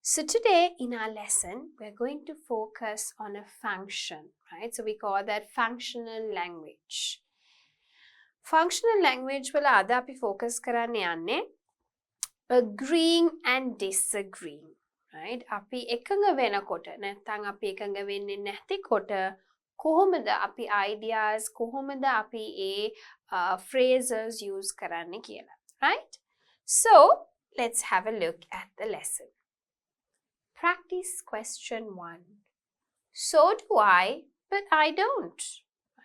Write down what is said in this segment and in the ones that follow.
So today in our lesson, we're going to focus on a function, right? So we call that functional language. Functional language වල අද අපි focus කරන්න යන්නේ agreeing and disagreeing, right? අපි එකඟ වෙනකොට නැත්නම් අපි එකඟ වෙන්නේ නැතිකොට කොහොමද අපි ideas කොහොමද අපි phrases use කරන්න කියලා, right? So let's have a look at the lesson. Practice question 1. So do I, but I don't,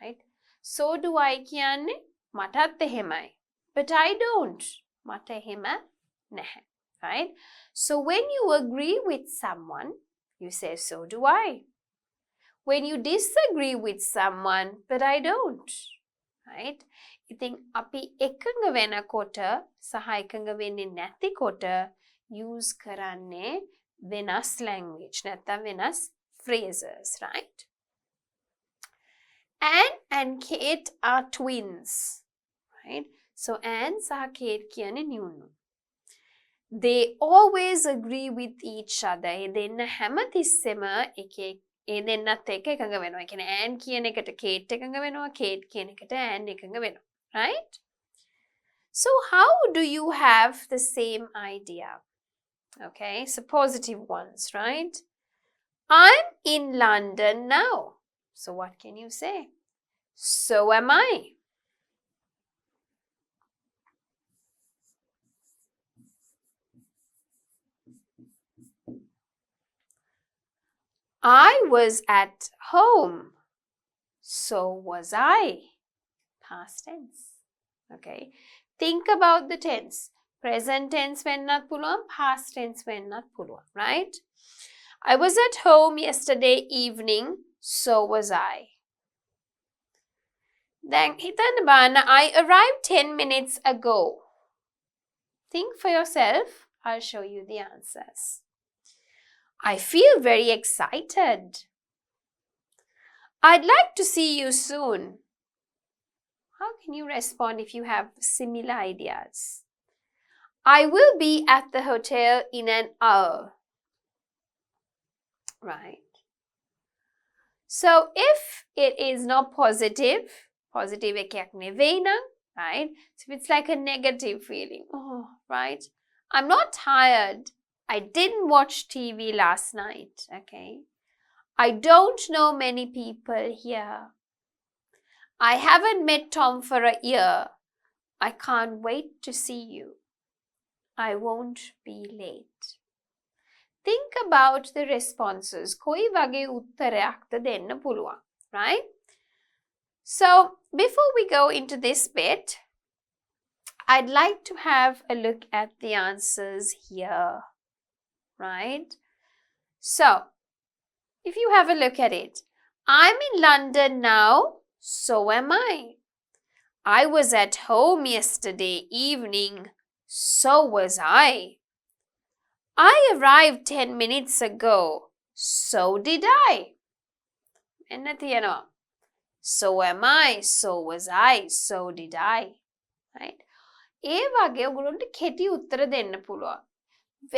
right? So do I කියන්නේ මටත් එහෙමයි, but I don't. මට එහෙම නැහැ, right? So when you agree with someone, you say so do I. When you disagree with someone, but I don't, right? ඉතින් අපි එකඟ වෙනකොට සහ එකඟ වෙන්නේ නැතිකොට use කරන්නේ වෙනස් language නැත්නම් වෙනස් phrases, right? Anne and Kate are twins, right? So Anne සහ Kate කියන්නේ නියුණු. They always agree with each other. ඒ දෙන්න හැමතිස්සෙම ඒ දෙන්නත් එක්ක එකඟ වෙනවා. ඒ කියන්නේ Anne කියන එකට Kate එකඟ වෙනවා, Kate කියන එකට Anne එකඟ වෙනවා, right? So how do you have the same idea? Okay, so positive ones, right? I'm in London now. So what can you say? So am I. I was at home. So was I. Past tense. Okay. Think about the tense. Present tense වෙන්නත් පුළුවන්, past tense වෙන්නත් පුළුවන්, right? I was at home yesterday evening, so was I. Then හිතන්න බලන්න, I arrived 10 minutes ago. Think for yourself. I'll show you the answers. I feel very excited. I'd like to see you soon. How can you respond if you have similar ideas? I will be at the hotel in an hour. Right. So if it is not positive එකක් නෙවෙයි නම්, right? So if it's like a negative feeling, oh, right? I'm not tired. I didn't watch TV last night, okay? I don't know many people here. I haven't met Tom for a year. I can't wait to see you. I won't be late. Think about the responses. කොයි වගේ උත්තරයක්ද දෙන්න පුළුවන්, right? So before we go into this bit, I'd like to have a look at the answers here, right? So if you have a look at it, I'm in London now, so am I. I was at home yesterday evening, so was I. I arrived 10 minutes ago, so did I. එන්න තියෙනවා. So am I, so was I, so did I. Right? ඒ වගේ ඔයගොල්ලන්ට කෙටි උත්තර දෙන්න පුළුවන්.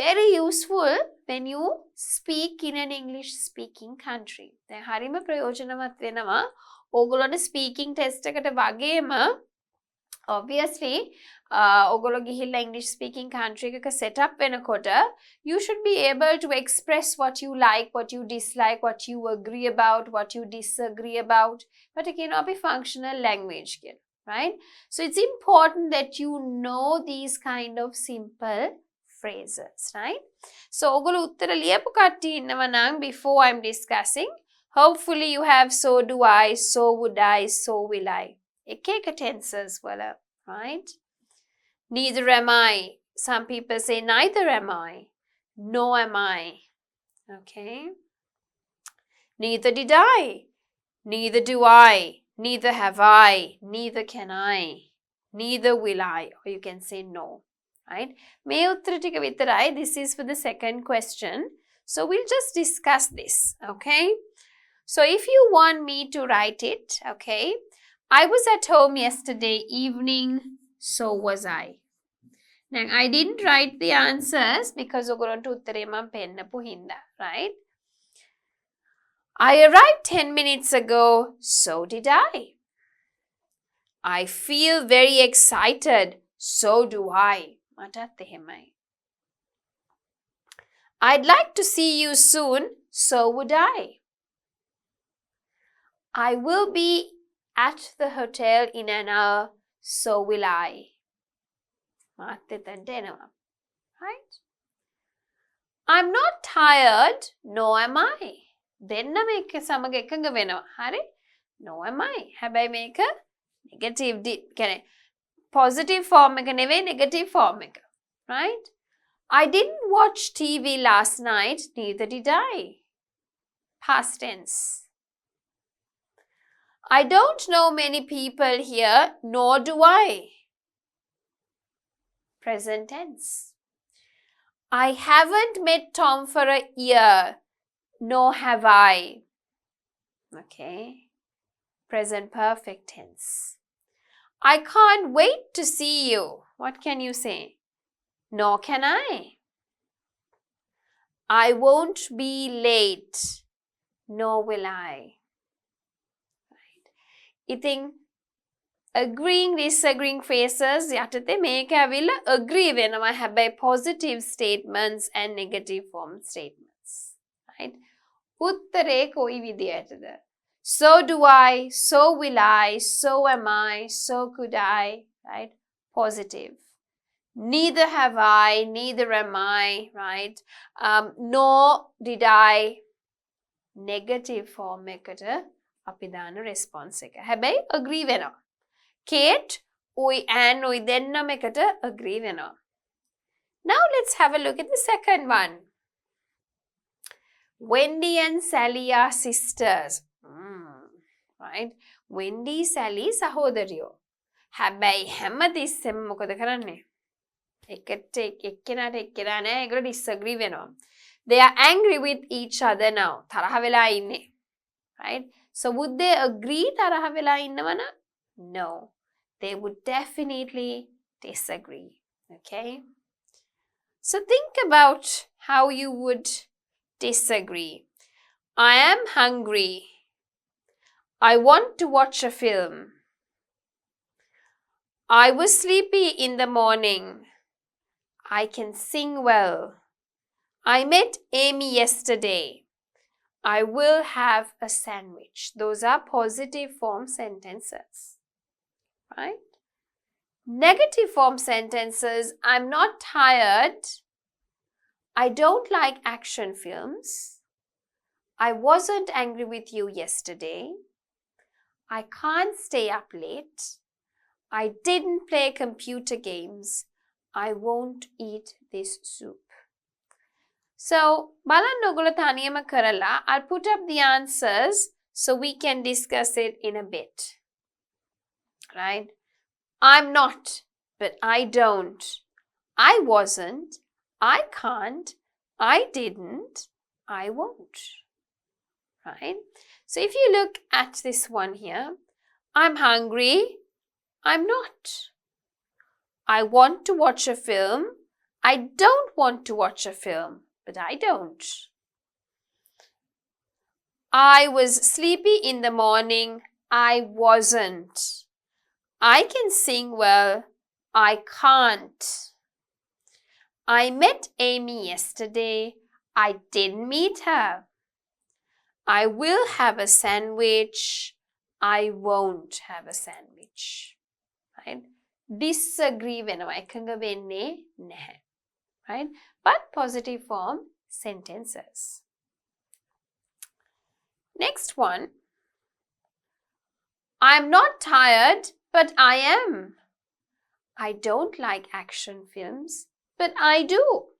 Very useful when you speak in an English speaking country. දැන් හරිම ප්‍රයෝජනවත් වෙනවා ඔයගොල්ලන්ට speaking test එකට වගේම obviously ඔයගොල්ලෝ ගිහිල්ලා English speaking country එකක set up වෙනකොට you should be able to express what you like, what you dislike, what you agree about, what you disagree about. But again, අපි functional language කියන, right? So it's important that you know these kind of simple phrases, right? So ඔයගොල්ලෝ උත්තර ලියපු කට්ටිය ඉන්නවා නම් before I'm discussing, hopefully you have so do I, so would I, so will I. එක එක tenses වල, right? Neither am I. Some people say neither am I. Nor am I. Okay? Neither did I. Neither do I. Neither have I. Neither can I. Neither will I. Or you can say no. Right? මේ උත්තර ටික විතරයි. This is for the second question. So we'll just discuss this. Okay? So if you want me to write it, okay? I was at home yesterday evening, so was I. Now, I didn't write the answers because ඔගොල්ලන්ට උත්තරේ මම පෙන්නපු හින්දා, right? I arrived 10 minutes ago, so did I. I feel very excited, so do I. මටත් එහෙමයි. I'd like to see you soon, so would I. I will be at the hotel in an hour, so will I. Right? I'm not tired, nor am I. දෙන්නම එක සමග එකඟ වෙනවා. හරි? Nor am I. හැබැයි මේක negative කියන්නේ positive form එක නෙවෙයි negative form එක. Right? I didn't watch TV last night, neither did I. Past tense. I don't know many people here, nor do I. Present tense. I haven't met Tom for a year, nor have I. Okay. Present perfect tense. I can't wait to see you. What can you say? Nor can I. I won't be late, nor will I. Right. ඉතින් agreeing disagreeing phrases යටතේ මේක ඇවිල්ලා agree වෙනවා හැබැයි positive statements and negative form statements. Right? උත්තරේ කොයි විදියටද? So do I, so will I, so am I, so could I. Right? Positive. Neither have I, neither am I, right? Nor did I. Negative form එකට අපි දාන response එක. හැබැයි agree වෙනවා. Kate, oi and oi දෙන්නම එකට agree වෙනවා. Now let's have a look at the second one. Wendy and Sally are sisters. Right? Wendy, Sally සහෝදරියෝ. හැබැයි හැමතිස්සෙම මොකද කරන්නේ? එක්කෙනාට එක්කෙනා නෑ ඒගොල්ලෝ disagree වෙනවා. They are angry with each other now. තරහ වෙලා ඉන්නේ. Right? So would they agree තරහ වෙලා ඉන්නවනම්? No. They would definitely disagree. Okay? So think about how you would disagree. I am hungry. I want to watch a film. I was sleepy in the morning. I can sing well. I met Amy yesterday. I will have a sandwich. Those are positive form sentences. Right? Negative form sentences. I'm not tired. I don't like action films. I wasn't angry with you yesterday. I can't stay up late. I didn't play computer games. I won't eat this soup. So, බලන්න ඔයගොල්ලෝ තනියම කරලා I'll put up the answers so we can discuss it in a bit. Right? I'm not, but I don't. I wasn't. I can't. I didn't. I won't. Right? So if you look at this one here, I'm hungry. I'm not. I want to watch a film. I don't want to watch a film, but I don't. I was sleepy in the morning. I wasn't. I can sing well. I can't. I met Amy yesterday. I didn't meet her. I will have a sandwich. I won't have a sandwich. Right? Disagree වෙනවා එකඟ වෙන්නේ නැහැ. Right? But positive form sentences. Next one. I'm not tired, but I am. I don't like action films, but I do.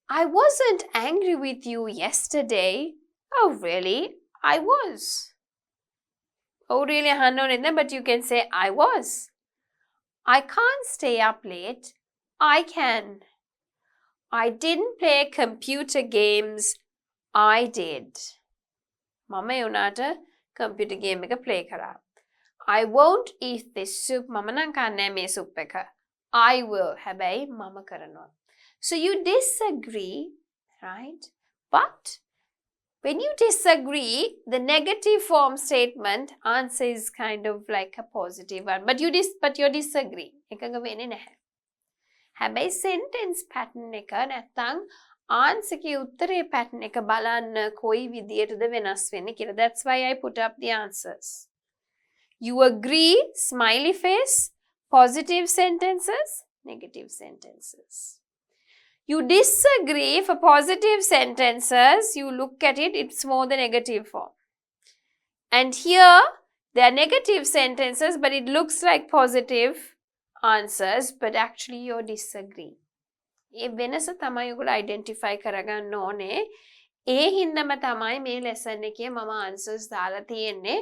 I wasn't angry with you yesterday. Oh, really? I was. Oh, really, Hanno, but you can say I was. I can't stay up late. I can. I didn't play computer games. I did. Mama yunata computer game එක play කරා. I won't eat this soup. Mama nan kanne me soup එක. I will. හැබැයි මම කරනවා. So you disagree, right? But when you disagree, the negative form statement answer is kind of like a positive one. But you disagree. එකඟ වෙන්නේ නැහැ. හැබැයි sentence pattern එක නැත්තම් answer කේ උත්තරේ pattern එක බලන්න කොයි විදියටද වෙනස් වෙන්නේ කියලා. That's why I put up the answers. You agree, smiley face, positive sentences, negative sentences. You disagree for positive sentences, you look at it, it's more the negative form. And here, they are negative sentences, but it looks like positive answers, but actually you disagree. ඒ වෙනස තමයි ඔයගොල්ලෝ identify කරගන්න ඕනේ. ඒ හින්දාම තමයි මේ lesson එකේ මම answers දාලා තියෙන්නේ.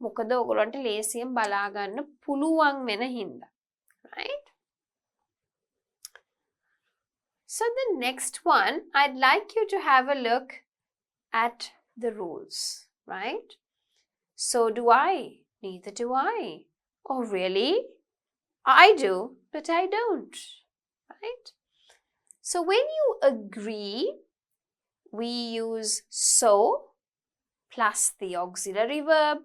මොකද ඔයගොල්ලන්ට ලේසියෙන් බලා ගන්න පුළුවන් වෙන හින්දා. Right? So the next one, I'd like you to have a look at the rules, right? So do I. Neither do I. Oh, really? I do, but I don't, right? So when you agree, we use so plus the auxiliary verb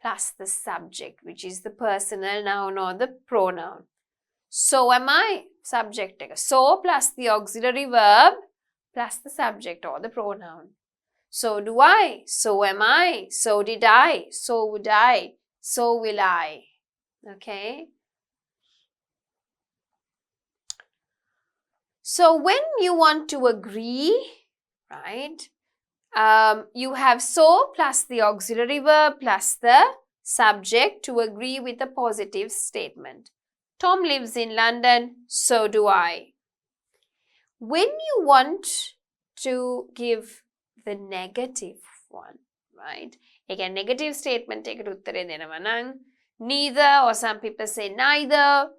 plus the subject, which is the personal noun or the pronoun. So am I, subject. So plus the auxiliary verb plus the subject or the pronoun. So do I, so am I, so did I, so would I, so will I. Okay? So when you want to agree, right, you have so plus the auxiliary verb plus the subject to agree with a positive statement. Tom lives in London, so do I. When you want to give the negative one, right? Again, negative statement, take it uttare denawa nan, neither, or some people say neither,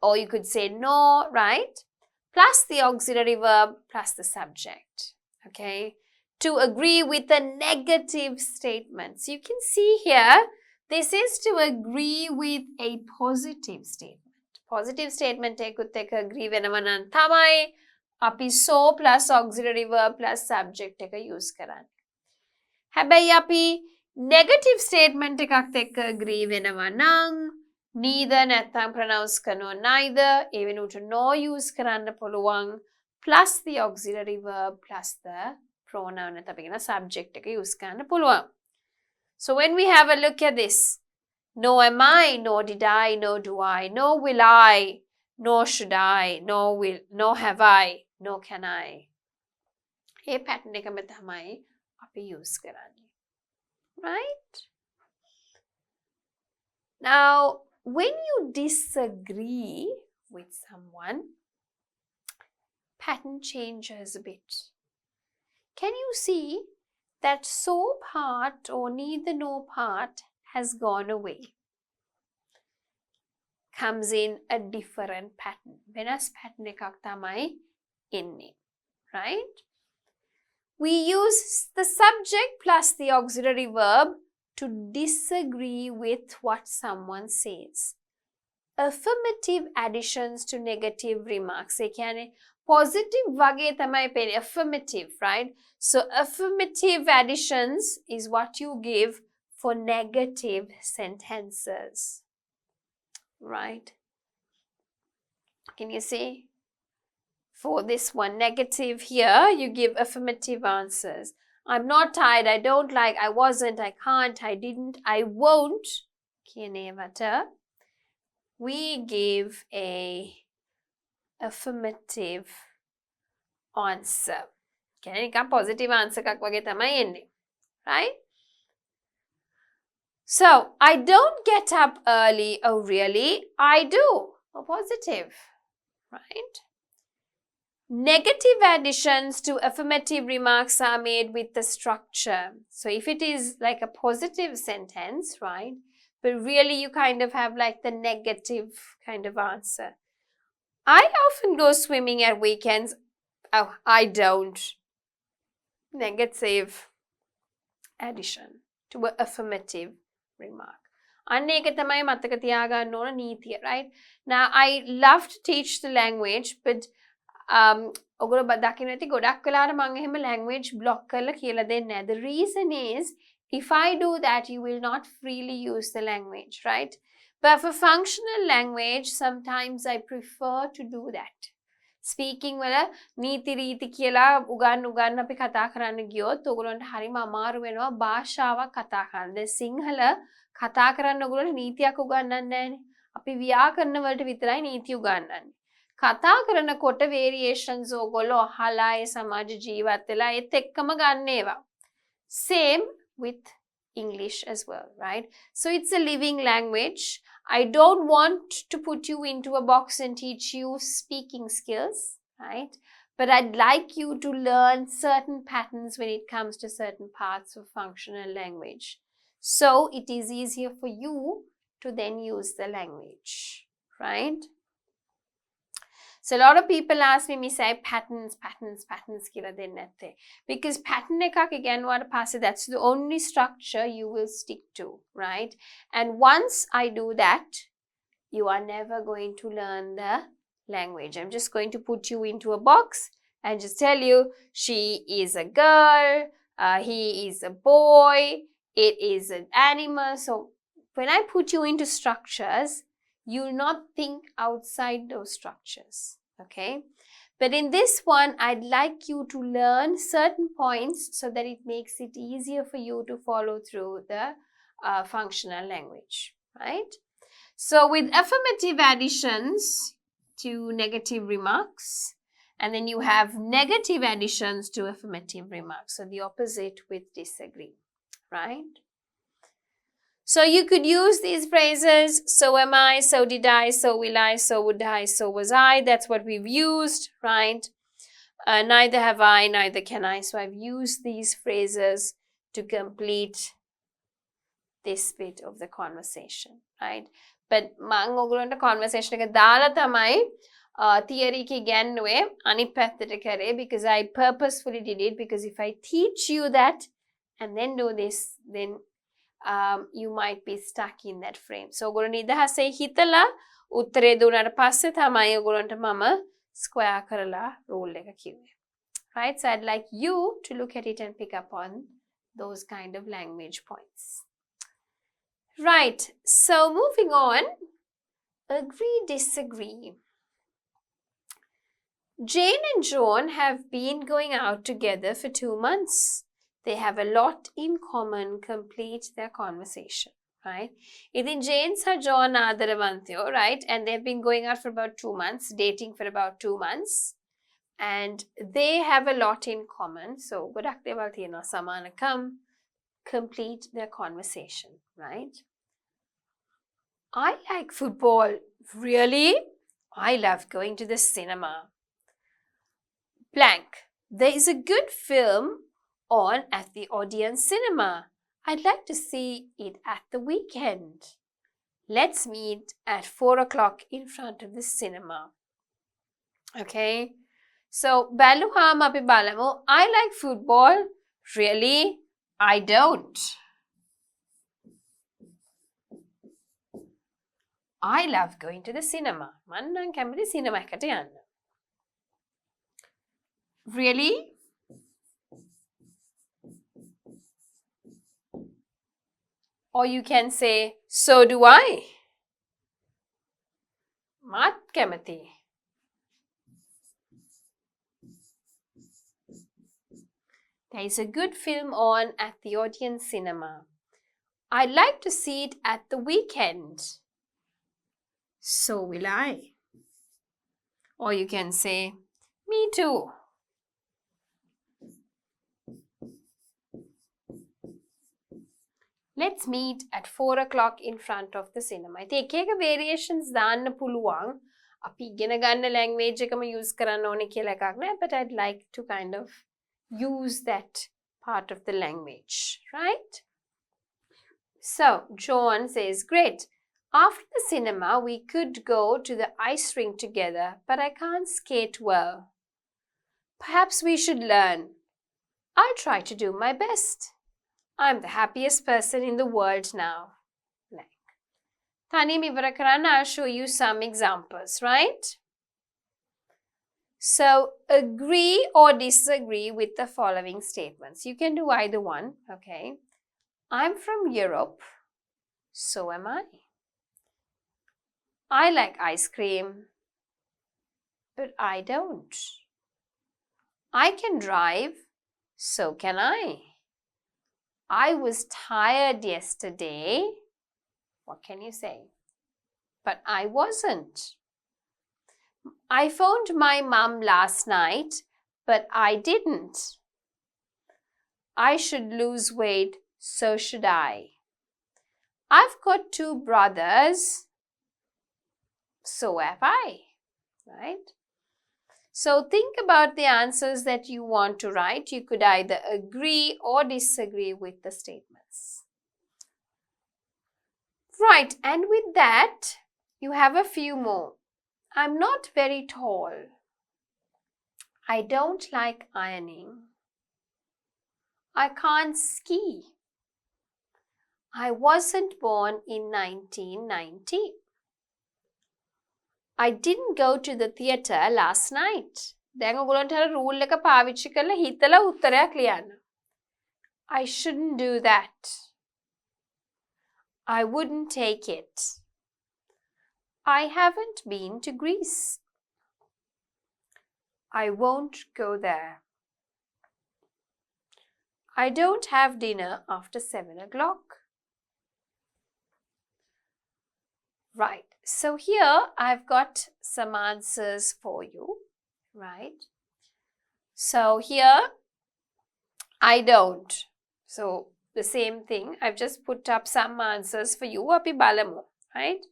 or you could say no, right? Plus the auxiliary verb plus the subject, okay? To agree with the negative statement. So you can see here, this is to agree with a positive statement. Positive statement ekut එක agree වෙනවා නම් තමයි අපි so plus auxiliary verb plus subject එක use කරන්නේ. හැබැයි අපි negative statement එකත් එක්ක agree වෙනවා නම් neither නැත්නම් pronounce කරනවා neither ඒ වෙනුවට no use කරන්න පුළුවන් plus the auxiliary verb plus the pronoun නැත්නම් අපි කියන subject එක use කරන්න පුළුවන්. So when we have a look at this, no am I, nor did I, nor do I, nor will I, nor should I, nor have I, nor can I. A pattern එකම තමයි අපි use කරන්නේ. Right? Now, when you disagree with someone, pattern changes a bit. Can you see that so part or neither nor part has gone away? Comes in a different pattern. වෙනස් pattern එකක් තමයි එන්නේ. Right? We use the subject plus the auxiliary verb to disagree with what someone says. Affirmative additions to negative remarks. ඒ කියන්නේ positive වගේ තමයි පෙන්නේ. Affirmative, right? So affirmative additions is what you give for negative sentences. Right? Can you see? For this one, negative here, you give affirmative answers. I'm not tired, I don't like, I wasn't, I can't, I didn't, I won't. We give a affirmative answer. Nikan positive answer එකක් වගේ තමයි එන්නේ. Right? So, I don't get up early. Oh, really? I do. Oh, positive. Right? Negative additions to affirmative remarks are made with the structure. So, if it is like a positive sentence, right? But really you kind of have like the negative kind of answer. I often go swimming at weekends. Oh, I don't. Negative addition to an affirmative remark. අන්න ඒක තමයි මතක තියාගන්න ඕන නීතිය, right? Now I love to teach the language, but ඔගොල්ලෝ දකින්න ඇති ගොඩක් වෙලාවට මම එහෙම language block කරලා කියලා දෙන්නේ නැහැ. The reason is if I do that you will not freely use the language, right? But for functional language sometimes I prefer to do that. Speaking වල නීති රීති කියලා උගන්න අපි කතා කරන්න ගියොත් ඔයගොල්ලන්ට හරිම අමාරු වෙනවා භාෂාවක් කතා කරන්න. දැන් සිංහල කතා කරන්න ඔයගොල්ලන්ට නීතියක් උගන්වන්නේ නැහැනේ. අපි ව්‍යාකරණ වලට විතරයි නීති උගන්වන්නේ. කතා කරනකොට variations ඔයගොල්ලෝ අහලා ඒ සමාජ ජීවත් වෙලා ඒත් එක්කම ගන්න ඒවා. Same with English as well, right? So it's a living language. I don't want to put you into a box and teach you speaking skills, right? But I'd like you to learn certain patterns when it comes to certain parts of functional language. So it is easier for you to then use the language, right? So a lot of people ask me say patterns කියලා දෙන්නේ නැත්තේ. Because pattern එකක් ඉගෙනුවාට පස්සේ that's the only structure you will stick to, right? And once I do that, you are never going to learn the language. I'm just going to put you into a box and just tell you she is a girl, he is a boy, it is an animal. So when I put you into structures, you will not think outside those structures, okay? But in this one, I'd like you to learn certain points so that it makes it easier for you to follow through the functional language, right? So with affirmative additions to negative remarks, and then you have negative additions to affirmative remarks, so the opposite with disagree, right? So you could use these phrases, so am I, so did I, so will I, so would I, so was I. That's what we've used, right? Neither have I, neither can I. So I've used these phrases to complete this bit of the conversation, right? But මං ඔයගොල්ලන්ට conversation එක දාලා තමයි theory එක ඉගෙනුවේ අනිත් පැත්තට කරේ because I purposefully did it because if I teach you that and then do this, then you might be stuck in that frame. So ඔයගොල්ලෝ නිදහසේ හිතලා උත්තරේ දුන්නාට පස්සේ තමයි ඔයගොල්ලන්ට මම square කරලා rule එක කිව්වේ. Right? So I'd like you to look at it and pick up on those kind of language points. Right. So moving on, agree, disagree. Jane and John have been going out together for 2 months. They have a lot in common. Complete their conversation, right? Ithin Jane sa John ආදරවන්තයෝ, right? And they've been going out for about 2 months, dating for about 2 months. And they have a lot in common. So ගොඩක් දේවල් තියෙනවා සමානකම්. Complete their conversation, right? I like football. Really? I love going to the cinema. Blank. There is a good film on at the Odeon Cinema. I'd like to see it at the weekend. Let's meet at 4 o'clock in front of the cinema. Okay? So, baluham api balamu. I like football. Really? I don't. I love going to the cinema. Man nan kemati cinema ekata yanna. Really? Or you can say, so do I. Mat kemati. There is a good film on at the Odeon Cinema. I'd like to see it at the weekend. So will I. Or you can say, me too. Let's meet at 4 o'clock in front of the cinema. ඉතින් එක එක variations දාන්න පුළුවන්. අපි ඉගෙන ගන්න language එකම use කරන්න ඕනේ කියලා එකක් නෑ. But I'd like to kind of use that part of the language, right? So, John says, great. After the cinema, we could go to the ice rink together, but I can't skate well. Perhaps we should learn. I'll try to do my best. I'm the happiest person in the world now. Blank. තනියම ඉවර කරන්න. I'll show you some examples, right? So, agree or disagree with the following statements. You can do either one, okay? I'm from Europe, so am I. I like ice cream, but I don't. I can drive, so can I. I was tired yesterday. What can you say? But I wasn't. I phoned my mum last night, but I didn't. I should lose weight, so should I. I've got 2 brothers, so have I. Right? So think about the answers that you want to write. You could either agree or disagree with the statements. Right, and with that, you have a few more. I'm not very tall. I don't like ironing. I can't ski. I wasn't born in 1990. I didn't go to the theatre last night. දැන් ඔයගොල්ලන්ට අර rule එක පාවිච්චි කරලා හිතලා උත්තරයක් ලියන්න. I shouldn't do that. I wouldn't take it. I haven't been to Greece. I won't go there. I don't have dinner after 7 o'clock. Right, so here I've got some answers for you, right? So here, I don't. So the same thing, I've just put up some answers for you, api balamu, right?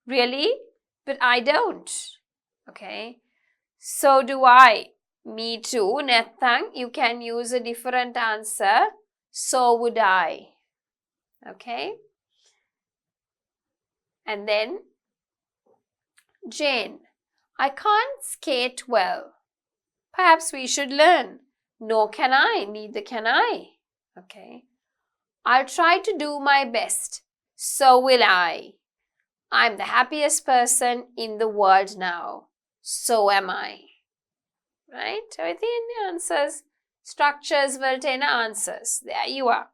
Really? But I don't. Okay. So do I. Me too. Nathang, you can use a different answer. So would I. Okay. And then Jane, I can't skate well. Perhaps we should learn. Nor can I. Neither can I. Okay. I'll try to do my best. So will I. I'm the happiest person in the world now. So am I. Right? So the answers, structures will tell answers. There you are.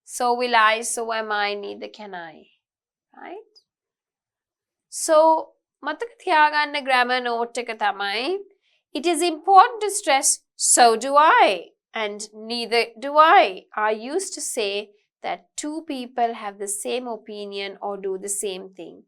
So will I, so am I, neither can I. Right? So, මතක තියාගන්න grammar note එක තමයි, it is important to stress so do I and neither do I are used to say that 2 people have the same opinion or do the same thing.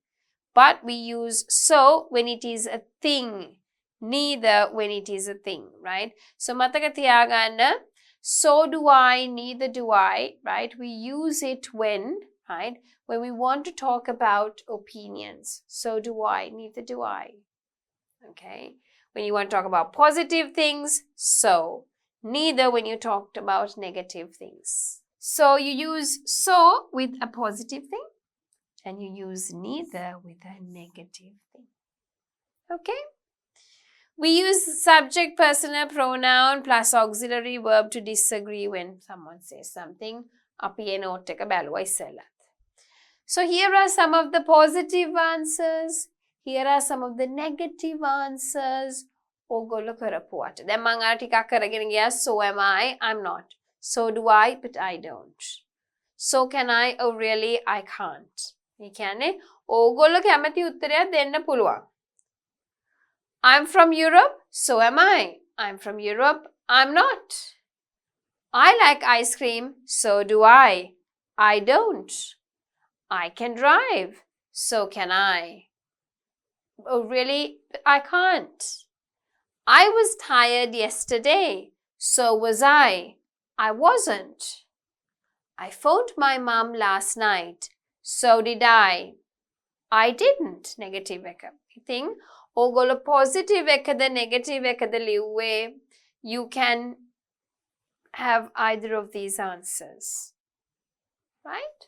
But we use so when it is a thing, neither when it is a thing, right? So මතක තියාගන්න, so do I, neither do I, right? We use it when, right? When we want to talk about opinions. So do I, neither do I. Okay? When you want to talk about positive things, so. Neither when you talked about negative things. So you use so with a positive thing and you use neither with a negative thing. Okay? We use subject, personal pronoun plus auxiliary verb to disagree when someone says something. අපි ඒ note එක බැලුවා ඉස්සෙල්ලා. So here are some of the positive answers. Here are some of the negative answers. ඕගොල්ලෝ කරපුවාට. දැන් මම අර ටිකක් කරගෙන ගියා. So am I? I'm not. So do I? But I don't. So can I? Oh really? I can't. ඒ කියන්නේ ඕගොල්ලෝ කැමති උත්තරයක් දෙන්න පුළුවන්. I'm from Europe. So am I. I'm from Europe. I'm not. I like ice cream. So do I. I don't. I can drive. So can I. Oh really? I can't. I was tired yesterday. So was I. I wasn't. I phoned my mum last night. So did I. I didn't. Negative එක. ඉතින් ඕගොල්ලෝ positive එකද negative එකද ලිව්වේ, you can have either of these answers. Right?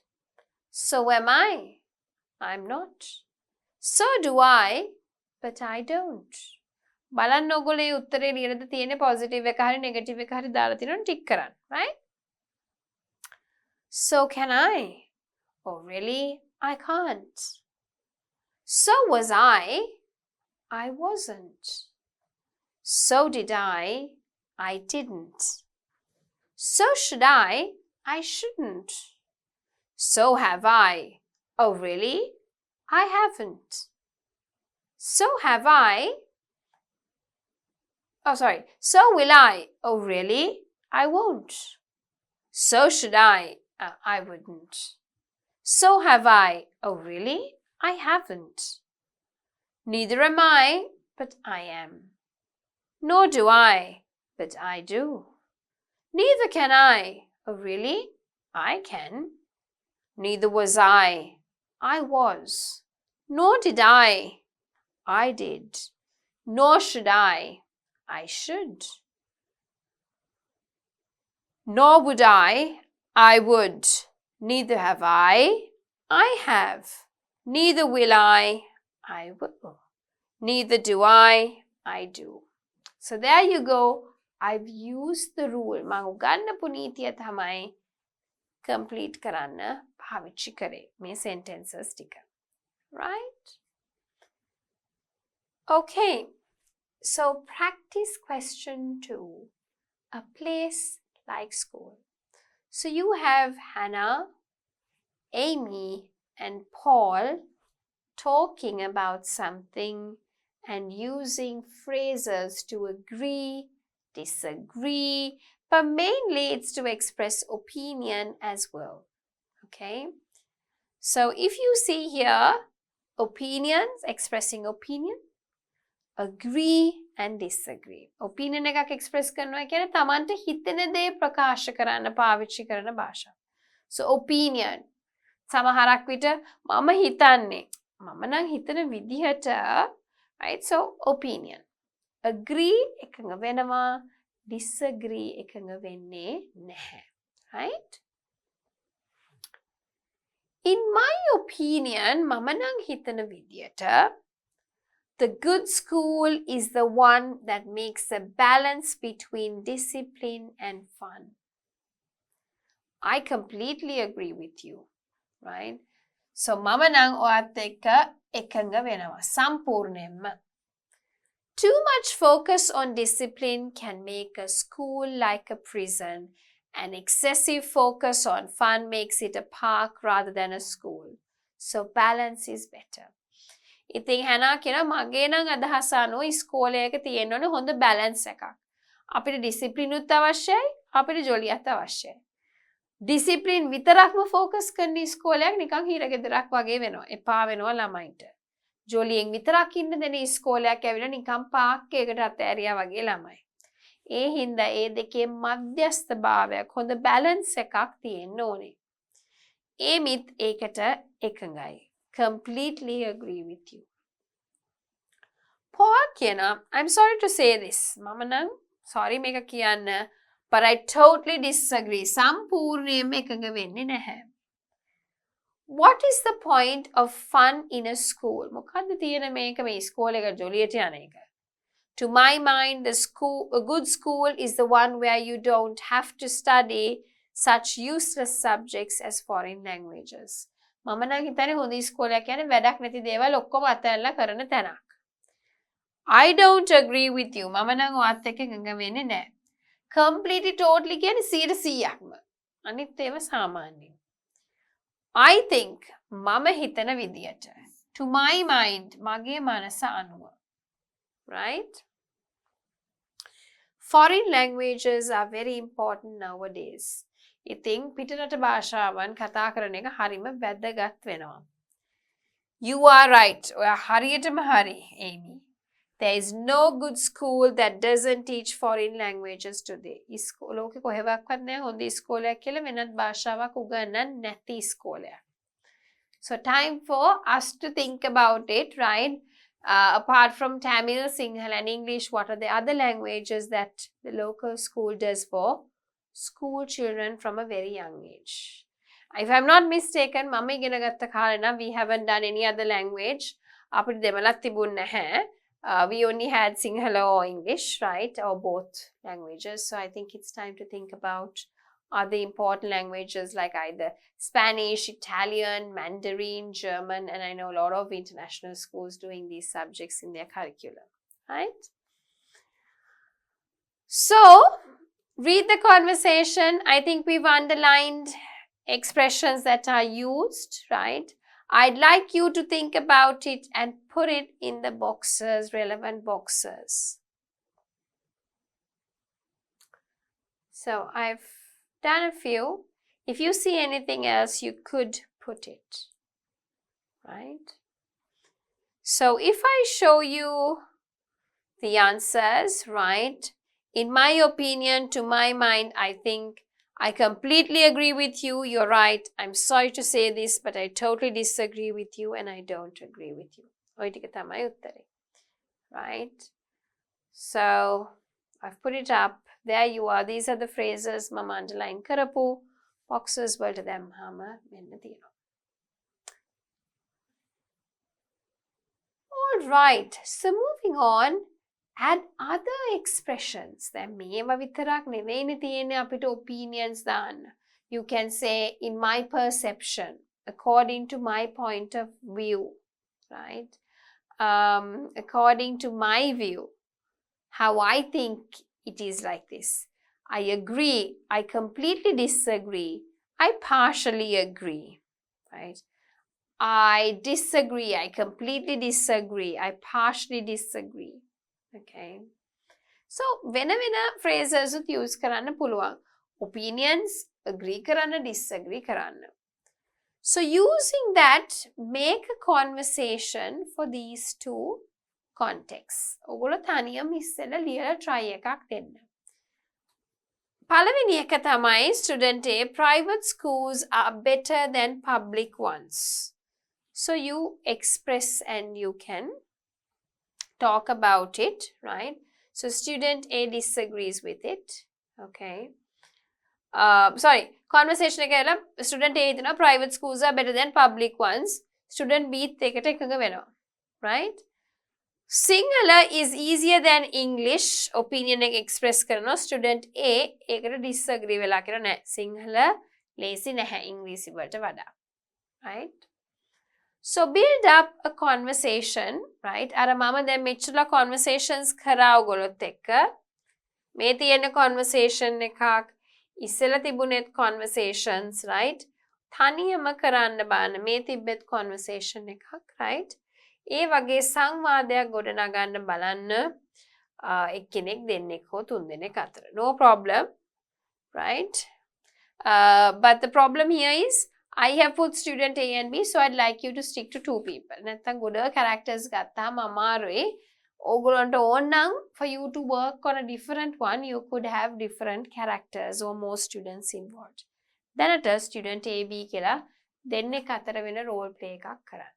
So am I. I'm not. So do I. But I don't. බලන්න ඔයගොල්ලෝ මේ උත්තරේ ලියනද තියෙන්නේ positive එක හරි negative එක හරි දාලා තියෙනවනේ ටික් කරන්න. Right? So can I. Oh really? I can't. So was I wasn't. So did I didn't. So should I shouldn't. So have I. Oh really? I haven't. So have I. Oh sorry. So will I. Oh really? I won't. So should I. I wouldn't. So have I. Oh really? I haven't. Neither am I, but I am. Nor do I, but I do. Neither can I. Oh really? I can. Neither was I was. Nor did I did. Nor should I should. Nor would I would. Neither have I have. Neither will I will. Neither do I do. So there you go. I've used the rule. මම උගන්වපු නීතිය තමයි complete කරන්න පාවිච්චි කරේ මේ sentences ටික. Right? Okay. So practice question 2. A place like school. So you have Hannah, Amy, and Paul talking about something and using phrases to agree, disagree, but mainly it's to express opinion as well. Okay? So if you see here, opinions, expressing opinion, agree and disagree. Opinion එකක් express කරනවා කියන්නේ තමන්ට හිතෙන දේ ප්‍රකාශ කරන්න පාවිච්චි කරන භාෂාව. So opinion. සමහරක් විට මම හිතන්නේ මම නම් හිතන විදිහට, right? So opinion. Agree එකඟ වෙනවා, disagree එකඟ වෙන්නේ නැහැ. Right? In my opinion, මම නම් හිතන විදිහට the good school is the one that makes a balance between discipline and fun. I completely agree with you, right? So mama nang ඔයත් එක්ක එකඟ වෙනවා සම්පූර්ණයෙන්ම. Too much focus on discipline can make a school like a prison, and excessive focus on fun makes it a park rather than a school. So balance is better. ඉතින් Hannah කියන මගේ නම් අදහස අනුව ඉස්කෝලේක තියෙන්න ඕනේ හොඳ බැලන්ස් එකක්. අපිට ඩිසිප්ලිනුත් අවශ්‍යයි, අපිට ජොලියත් අවශ්‍යයි. ඩිසිප්ලින් විතරක්ම ફોකස් කරන ඉස්කෝලයක් නිකන් හිරගෙදරක් වගේ වෙනවා. එපා වෙනවා ළමයින්ට. ජොලියෙන් විතරක් ඉන්න දෙන ඉස්කෝලයක් ඇවිල්ලා නිකන් පාක් එකකට අතෑරියා වගේ ළමයි. ඒ හින්දා ඒ දෙකේ මධ්‍යස්ථභාවයක් හොඳ බැලන්ස් එකක් තියෙන්න ඕනේ. ඒමිත් ඒකට එකඟයි. Completely agree with you. Paul කියනවා, I'm sorry to say this. මම නම් sorry මේක කියන්න, but I totally disagree. සම්පූර්ණයෙන්ම එකඟ වෙන්නේ නැහැ. What is the point of fun in a school? මොකද්ද තියෙන මේක මේ ස්කෝල් එක ජොලියට යන එක? To my mind, a good school is the one where you don't have to study such useless subjects as foreign languages. මම නම් හිතන්නේ හොඳ ඉස්කෝලයක් කියන්නේ වැඩක් නැති දේවල් ඔක්කොම අතහැරලා කරන තැනක්. I don't agree with you. මම නම් ඔයත් එක්ක එකඟ වෙන්නේ නැහැ. Completely totally කියන්නේ 100%ක්ම. අනිත් ඒවා සාමාන්‍යයි. I think මම හිතන විදියට. To my mind, මගේ මනස අනුව. Right? Foreign languages are very important nowadays. ඉතින් පිටරට භාෂාවන් කතා කරන එක හරිම වැදගත් වෙනවා. You are right. ඔයා හරියටම හරි, Amy. There is no good school that doesn't teach foreign languages today. ලෝකෙ කොහෙවත්වත් නැහැ හොඳ ඉස්කෝලයක් කියලා වෙනත් භාෂාවක් උගන්වන්න නැති ඉස්කෝලයක්. So time for us to think about it, right? Apart from Tamil, Sinhala and English, what are the other languages that the local school does for school children from a very young age? If I'm not mistaken, mama igena gatta kalena we haven't done any other language. අපිට දෙමළක් තිබුණ නැහැ. We only had Sinhala or English, right? Or both languages. So I think it's time to think about other important languages like either Spanish, Italian, Mandarin, German, and I know a lot of international schools doing these subjects in their curriculum, right? So, read the conversation. I think we've underlined expressions that are used, right? I'd like you to think about it and put it in the boxes, relevant boxes. So I've done a few. If you see anything else, you could put it, right? So if I show you the answers, right? In my opinion, to my mind, I think I completely agree with you. You're right. I'm sorry to say this, but I totally disagree with you and I don't agree with you. ඔය ටික තමයි උත්තරේ. Right? So I've put it up. There you are. These are the phrases mama underline කරපු boxes වලට දැම්මම මෙන්න තියෙනවා. All right. So moving on, add other expressions. දැන් මේවා විතරක් නෙවෙයිනේ තියෙන්නේ අපිට opinions දාන්න. You can say in my perception, according to my point of view, right? According to my view, how I think it is like this. I agree. I completely disagree. I partially agree, right? I disagree. I completely disagree. I partially disagree. Okay. So, වෙන phrases use කරන්න පුළුවන්. Opinions, agree කරන්න, disagree කරන්න. So, using that, make a conversation for these two contexts. ඔගොල්ලෝ තනියම ඉස්සෙල්ලා ලියලා try එකක් දෙන්න. පළවෙනි එක තමයි student A, private schools are better than public ones. So you express and you can talk about it, right? So student A disagrees with it. Okay. Conversation එකේලා student A හිතනවා private schools are better than public ones. Student B එකට එකඟ වෙනවා. Right? Sinhala is easier than English. Opinion එක express කරනවා. Student A ඒකට disagree වෙලා කියලා නෑ. Sinhala lazy නැහැ ඉංග්‍රීසි වලට වඩා. Right? So build up a conversation, right? අර මම දැන් මෙච්චර conversations කරා ඔයගොල්ලොත් එක්ක. මේ තියෙන conversation එකක් ඉස්සෙල්ලා තිබුණෙත් conversations, right? තනියම කරන්න බෑන මේ තිබෙත් conversation එකක්, right? ඒ වගේ සංවාදයක් ගොඩනගන්න බලන්න එක්කෙනෙක් දෙන්නෙක් හෝ තුන්දෙනෙක් අතර. No problem, right? But the problem here is I have put student A and B, so I'd like you to stick to two people. නැත්තම් ගොඩ characters ගත්තාම අමාරුයි. ඕගොල්ලන්ට ඕන නම් for you to work on a different one, you could have different characters or more students involved. දැනට student A, B කියලා දෙන්නෙක් අතර වෙන role play එකක් කරන්න.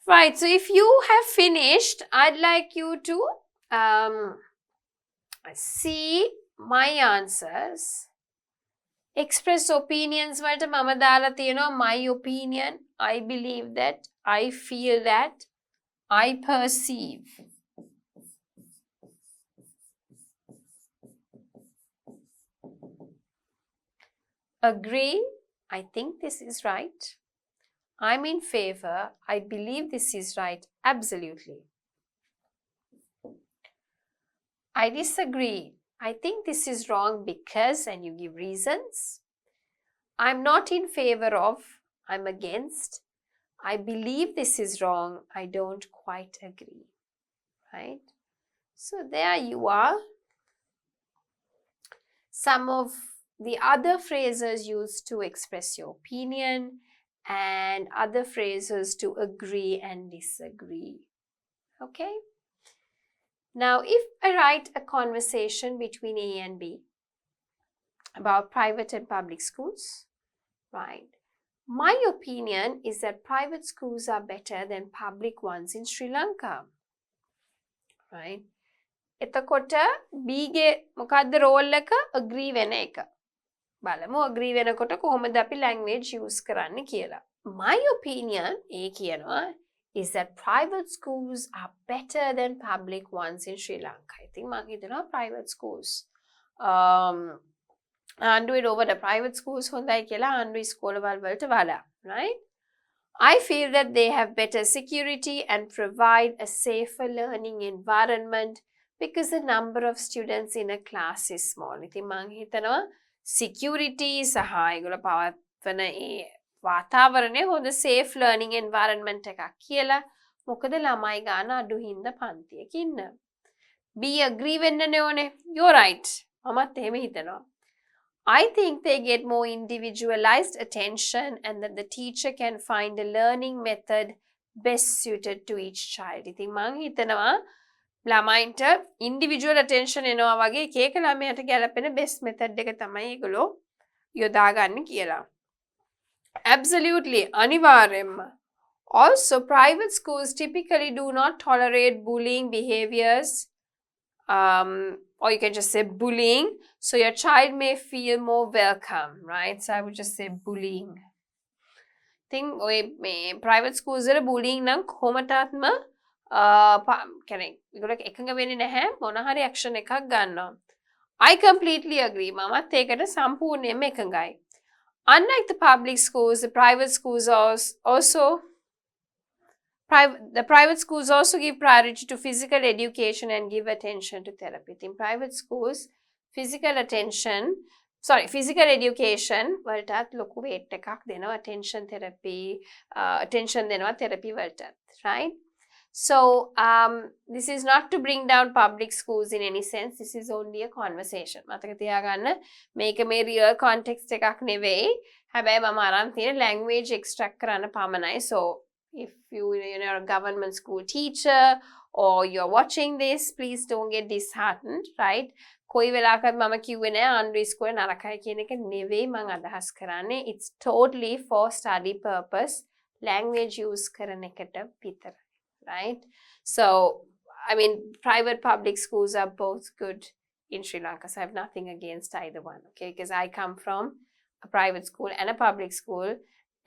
Right, so if you have finished, I'd like you to see my answers. Express opinions වලට මම දාලා තියෙනවා my opinion, I believe that, I feel that, I perceive. Agree, I think this is right. I'm in favor, I believe this is right, absolutely. I disagree, I think this is wrong because, and you give reasons. I'm not in favor of, I'm against. I believe this is wrong, I don't quite agree. Right? So there you are. Some of the other phrases used to express your opinion and other phrases to agree and disagree. Okay? Now, if I write a conversation between A and B about private and public schools, right? My opinion is that private schools are better than public ones in Sri Lanka. Right? එතකොට B ගේ මොකද්ද role එක? agree වෙන එක. බලමු agree වෙනකොට කොහොමද අපි language use කරන්න කියලා. My opinion, A කියනවා, is that private schools are better than public ones in Sri Lanka. I think මම හිතනවා private schools ආණ්ඩුවේ over the private schools හොඳයි කියලා ආණ්ඩුවේ ඉස්කෝලවල් වලට වඩා, right? I feel that they have better security and provide a safer learning environment because the number of students in a class is small. ඉතින් මං හිතනවා security සහ ඒගොල්ලෝ පවත්වන ඒ වාතාවරණය හොඳ safe learning environment එකක් කියලා. මොකද ළමයි ගාන අඩු හින්දා පන්තියක ඉන්න. B agree වෙන්නනේ ඕනේ. You're right. මමත් එහෙම හිතනවා. I think they get more individualized attention and that the teacher can find a learning method best suited to each child. ඉතින් මං හිතනවා ළමයින්ට individual attention එනවා වගේ එක එක ළමයට ගැලපෙන best method එක තමයි ඒගොල්ලෝ යොදාගන්නේ කියලා. Absolutely, අනිවාර්යෙන්ම. Also, private schools typically do not tolerate bullying behaviors. Or you can just say bullying, so your child may feel more welcome, right? So I would just say bullying. Think private schools වල bullying නම් කොහොමටත්ම කියන්නේ ඒගොල්ලෝ එකඟ වෙන්නේ නැහැ මොන හරි action එකක් ගන්නවා. I completely agree. මමත් ඒකට සම්පූර්ණයෙන්ම එකඟයි. Unlike the public schools, the private schools also give priority to physical education and give attention to therapy. In private schools, physical education වලටත් ලොකු weight එකක් දෙනවා attention දෙනවා therapy වලටත්, right? So this is not to bring down public schools in any sense. This is only a conversation. මතක තියාගන්න මේක මේ real context එකක් නෙවෙයි. හැබැයි මම අරන් තියෙන language extract කරන්න පමණයි. So if you're a government school teacher or you're watching this, please don't get disheartened, right? කොයි වෙලාවකත් මම කිව්වේ නෑ ආණ්ඩුවේ ඉස්කෝලේ නරකයි කියන එක නෙවෙයි මම අදහස් කරන්නේ. It's totally for study purpose. Language use කරන එකට විතරයි, right? So, I mean, private public schools are both good in Sri Lanka. So I have nothing against either one, okay? Because I come from a private school and a public school.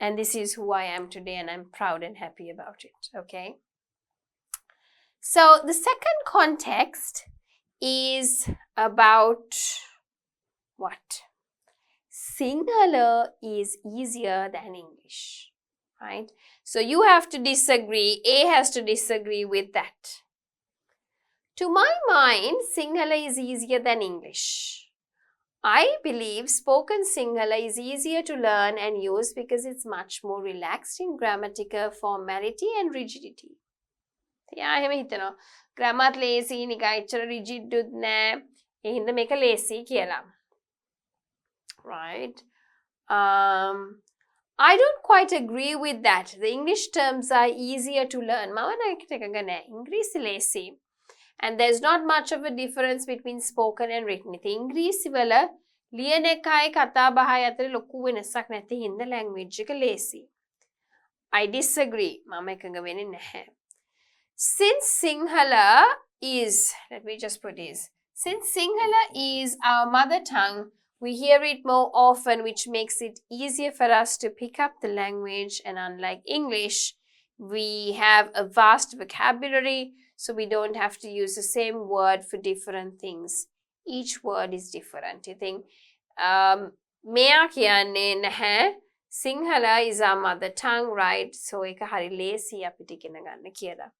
And this is who I am today, and I'm proud and happy about it, okay? So the second context is about what? Sinhala is easier than English, right? So you have to disagree. A has to disagree with that. To my mind, Sinhala is easier than English. I believe spoken Sinhala is easier to learn and use because it's much more relaxed in grammatical formality and rigidity. Yeah, එහෙම හිතනවා. grammar lazy නිකන් එච්චර rigid දුත් නෑ. ඒ හින්දා මේක lazy කියලා. Right? I don't quite agree with that. The English terms are easier to learn. මම නේකට එකඟ නෑ. ඉංග්‍රීසි lazy. And there's not much of a difference between spoken and written. ඉතින් ඉංග්‍රීසි වල ලියන එකයි කතා බහයි අතර ලොකු වෙනසක් නැති හින්දා language එක lazy. I disagree. මම එකඟ වෙන්නේ නැහැ. Since Sinhala is, let me just put this. Since Sinhala is our mother tongue, we hear it more often, which makes it easier for us to pick up the language. And unlike English, we have a vast vocabulary. So we don't have to use the same word for different things. Each word is different. I think මෙයා කියන්නේ නැහැ Sinhala is our mother tongue, right? So ඒක හරි ලේසි අපිට ඉගෙන ගන්න කියලා.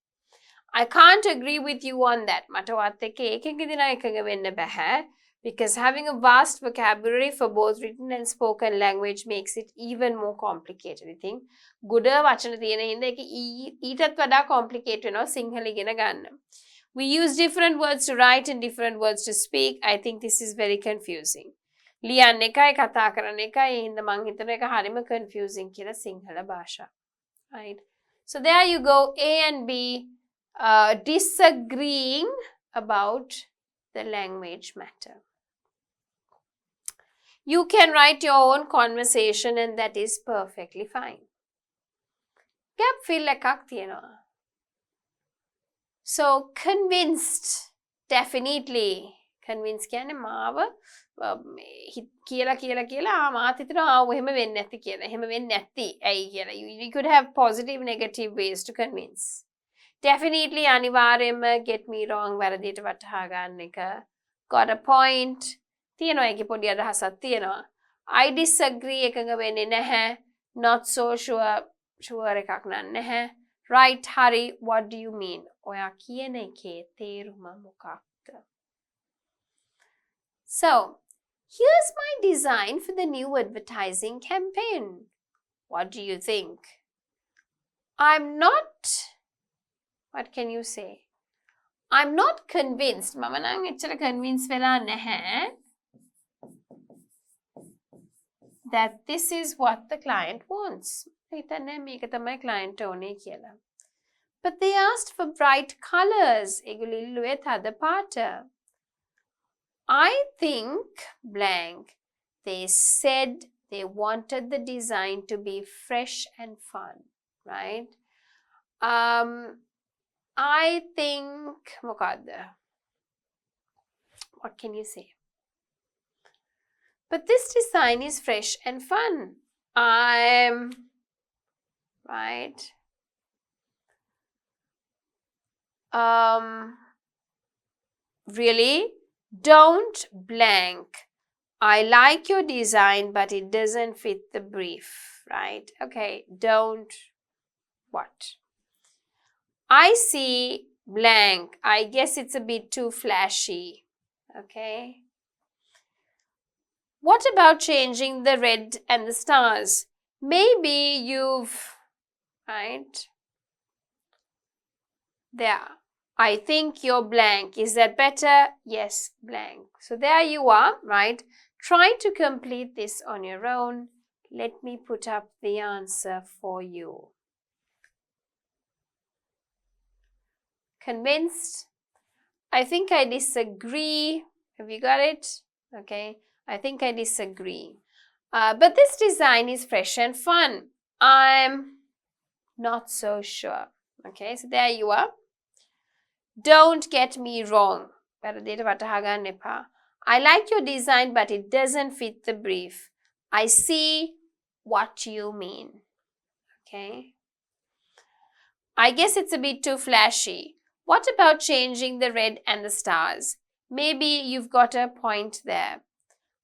I can't agree with you on that. මට වත් එක්ක ඒකෙන්ද නම් එකඟ වෙන්න බෑ. Because having a vast vocabulary for both written and spoken language makes it even more complicated. I think ගොඩ වචන තියෙන හින්දා ඒක ඊටත් වඩා complicated වෙනවා සිංහල ඉගෙන ගන්න. We use different words to write and different words to speak. I think this is very confusing. ලියන්න එකයි කතා කරන එකයි ඒ හින්දා මං හිතන එක හරිම confusing කියලා සිංහල භාෂා. Right? So there you go. A and B disagreeing about the language matter. You can write your own conversation and that is perfectly fine. Gap fill එකක් තියෙනවා. So convinced, definitely. Convinced කියන්නේ මාව කියලා මාත් හිතනවා එහෙම වෙන්නේ නැති කියලා. එහෙම වෙන්නේ නැති. ඇයි කියලා. You could have positive negative ways to convince. Definitely අනිවාර්යයෙන්ම get me wrong වැරදියට වටහා ගන්න එක. Got a point. තියෙනවා ඒකේ පොඩි අදහසක් තියෙනවා. I disagree එකඟ වෙන්නේ නැහැ. Not so sure එකක් නැහැ. Right, හරි. What do you mean? ඔයා කියන එකේ තේරුම මොකක්ද? So, here's my design for the new advertising campaign. What do you think? I'm not, what can you say? I'm not convinced. මම නම් එච්චර convinced වෙලා නැහැ that this is what the client wants. හිතන්නේ මේක තමයි client ඕනේ කියලා. But they asked for bright colors. ඒගොල්ලෝ ඉල්ලුවේ තද පාට. I think blank. They said they wanted the design to be fresh and fun, right? I think මොකද්ද? What can you say? But this design is fresh and fun. I'm right. Really? Don't blank. I like your design, but it doesn't fit the brief, right? Okay, don't what? I see blank. I guess it's a bit too flashy. Okay. What about changing the red and the stars? Maybe you've, right? There. I think you're blank. Is that better? Yes, blank. So there you are, right? Try to complete this on your own. Let me put up the answer for you. Convinced? I think I disagree. Have you got it? Okay. I think I disagree. But this design is fresh and fun. I'm not so sure. Okay, so there you are. Don't get me wrong. I like your design, but it doesn't fit the brief. I see what you mean. Okay. I guess it's a bit too flashy. What about changing the red and the stars? Maybe you've got a point there.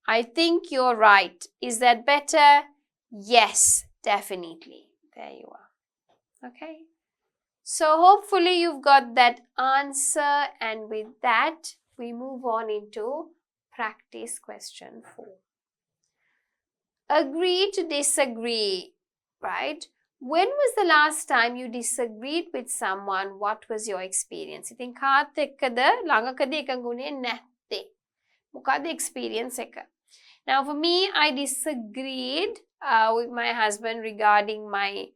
I think you're right. Is that better? Yes, definitely. There you are. Okay. So hopefully you've got that answer, and with that we move on into practice question 4. Agree to disagree, right? When was the last time you disagreed with someone? What was your experience? ඉතින් කාත් එක්කද ළඟකදී එකඟුනේ නැත්තේ? මොකද experience එක? Now for me, I disagreed with my husband regarding my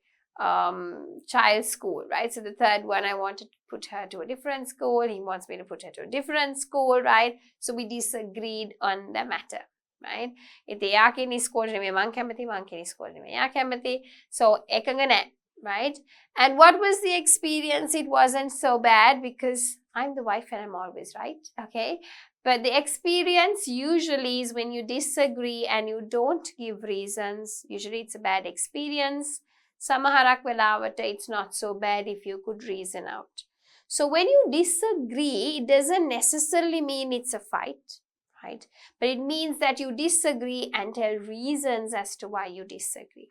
child's school, right? So the third one, I wanted to put her to a different school. He wants me to put her to a different school, right? So we disagreed on the matter, right? ඉතින් එයා කියන ඉස්කෝලේ නෙමෙයි මං කැමති, මං කියන ඉස්කෝලේ නෙමෙයි එයා කැමති. So එකඟ නැහැ, right? And what was the experience? It wasn't so bad because I'm the wife and I'm always right, okay? But the experience usually is when you disagree and you don't give reasons. Usually it's a bad experience. Samaharak velawata, it's not so bad if you could reason out. So when you disagree, it doesn't necessarily mean it's a fight, right? But it means that you disagree and tell reasons as to why you disagree.